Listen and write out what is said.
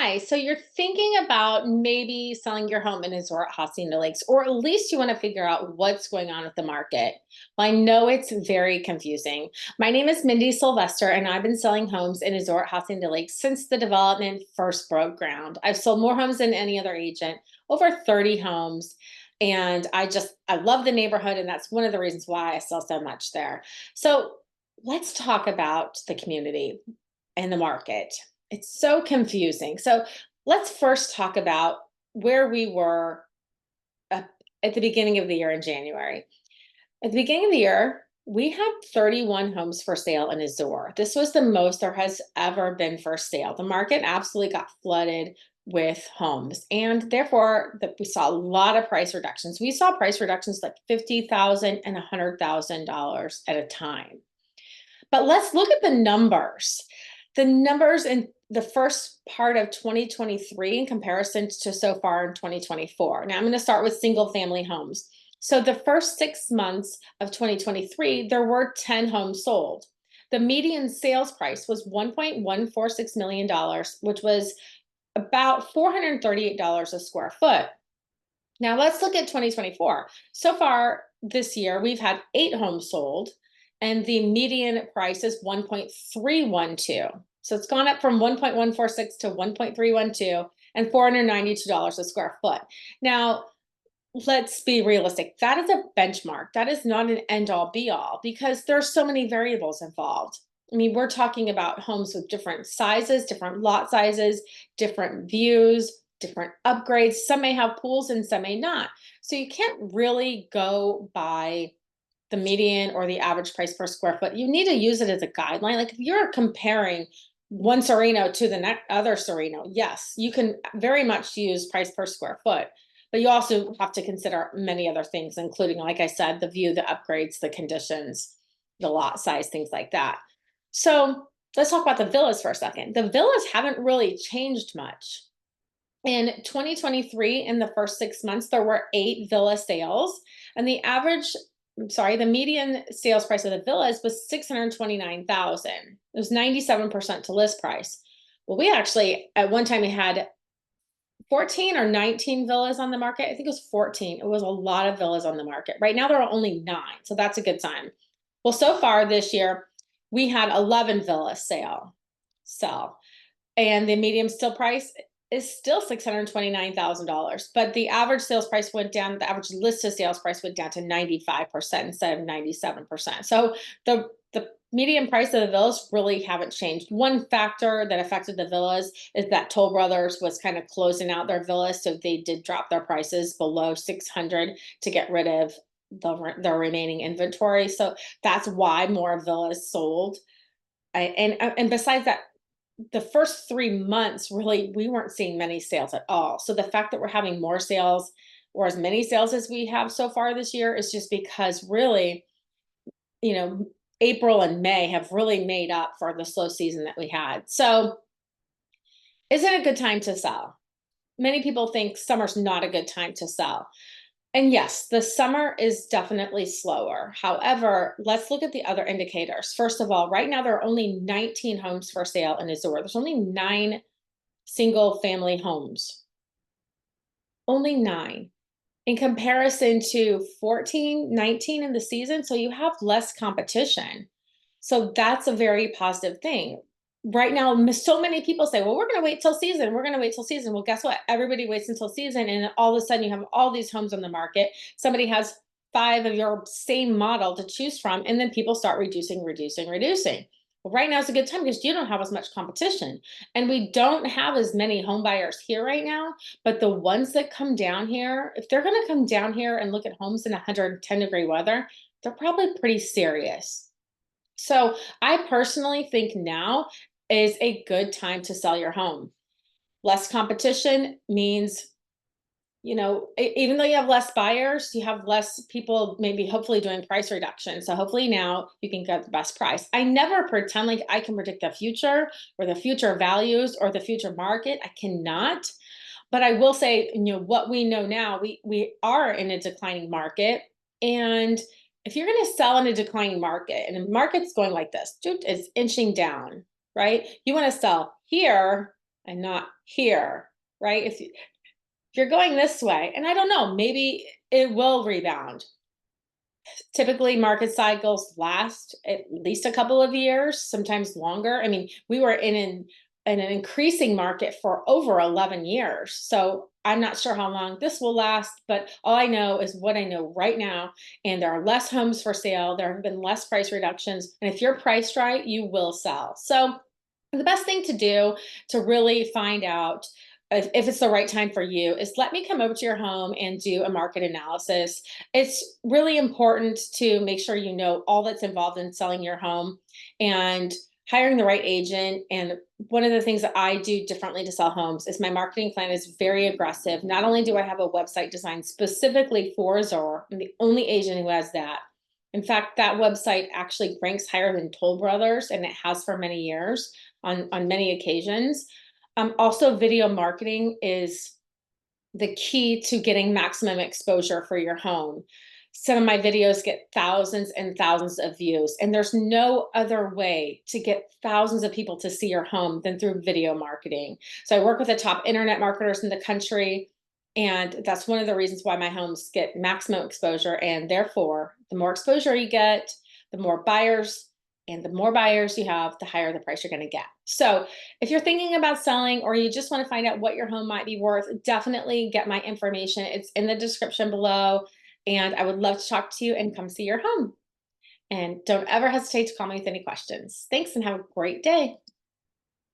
Hi, so you're thinking about maybe selling your home in Azure at Hacienda Lakes, or at least you want to figure out what's going on with the market. Well, I know it's very confusing. My name is Mindy Sylvester, and I've been selling homes in Azure at Hacienda Lakes since the development first broke ground. I've sold more homes than any other agent, over 30 homes. And I love the neighborhood, and that's one of the reasons why I sell so much there. So let's talk about the community and the market. It's so confusing. So let's first talk about where we were uh, at the beginning of the year in January. At the beginning of the year, we had 31 homes for sale in Azure. This was the most there has ever been for sale. The market absolutely got flooded with homes, and therefore we saw a lot of price reductions. We saw price reductions like $50,000 and $100,000 at a time. But let's look at the numbers. The numbers in the first part of 2023 in comparison to so far in 2024. Now I'm going to start with single family homes. So the first 6 months of 2023, there were 10 homes sold. The median sales price was $1.146 million, which was about $438 a square foot. Now let's look at 2024. So far this year, we've had 8 homes sold, and the median price is 1.312. So it's gone up from 1.146 to 1.312 and $492 a square foot. Now, let's be realistic. That is a benchmark. That is not an end all be all because there's so many variables involved. I mean, we're talking about homes with different sizes, different lot sizes, different views, different upgrades. Some may have pools and some may not. So you can't really go by the median or the average price per square foot. You need to use it as a guideline. Like if you're comparing one Sereno to the next other Sereno, yes, you can very much use price per square foot, but you also have to consider many other things, including, like I said, the view, the upgrades, the conditions, the lot size, things like that. So let's talk about the villas for a second. The villas haven't really changed much. In 2023, in the first 6 months, there were 8 villa sales, and the median sales price of the villas was $629,000. It was 97% to list price. Well, we actually, at one time, we had 14 or 19 villas on the market. I think it was 14. It was a lot of villas on the market. Right now, there are only 9, so that's a good sign. Well, so far this year, we had 11 villas sell, and the median still price is still $629,000, but the average sales price went down. The average listed sales price went down to 95% instead of 97%. So the median price of the villas really haven't changed. One factor that affected the villas is that Toll Brothers was kind of closing out their villas, so they did drop their prices below 600 to get rid of their remaining inventory. So that's why more villas sold. And besides that, the first 3 months, really, we weren't seeing many sales at all. So the fact that we're having more sales or as many sales as we have so far this year is just because really, you know, April and May have really made up for the slow season that we had. So is it a good time to sell? Many people think summer's not a good time to sell. And yes, the summer is definitely slower. However, let's look at the other indicators. First of all, right now there are only 19 homes for sale in Azure. There's only 9 single family homes. Only 9 in comparison to 14, 19 in the season. So you have less competition. So that's a very positive thing. Right now, so many people say, well, we're going to wait till season. We're going to wait till season. Well, guess what? Everybody waits until season. And all of a sudden you have all these homes on the market. Somebody has 5 of your same model to choose from. And then people start reducing. Well, right now is a good time because you don't have as much competition. And we don't have as many home buyers here right now. But the ones that come down here, if they're going to come down here and look at homes in 110-degree weather, they're probably pretty serious. So I personally think now is a good time to sell your home. Less competition means, even though you have less buyers, you have less people maybe hopefully doing price reduction. So hopefully now you can get the best price. I never pretend like I can predict the future or the future values or the future market. I cannot. But I will say, what we know now, we are in a declining market. And if you're going to sell in a declining market and the market's going like this, it's inching down, right? You want to sell here and not here, right? If you're going this way, and I don't know, maybe it will rebound. Typically, market cycles last at least a couple of years, sometimes longer. I mean, we were in an increasing market for over 11 years. So I'm not sure how long this will last, but all I know is what I know right now. And there are less homes for sale. There have been less price reductions. And if you're priced right, you will sell. So the best thing to do to really find out if it's the right time for you is let me come over to your home and do a market analysis. It's really important to make sure you know all that's involved in selling your home and hiring the right agent. And one of the things that I do differently to sell homes is my marketing plan is very aggressive. Not only do I have a website designed specifically for Azure, I'm the only agent who has that. In fact, that website actually ranks higher than Toll Brothers, and it has for many years on many occasions. Also, video marketing is the key to getting maximum exposure for your home. Some of my videos get thousands and thousands of views, and there's no other way to get thousands of people to see your home than through video marketing. So I work with the top internet marketers in the country, and that's one of the reasons why my homes get maximum exposure. And therefore, the more exposure you get, the more buyers, and the more buyers you have, the higher the price you're going to get. So if you're thinking about selling or you just want to find out what your home might be worth, definitely get my information. It's in the description below. And I would love to talk to you and come see your home. And don't ever hesitate to call me with any questions. Thanks and have a great day.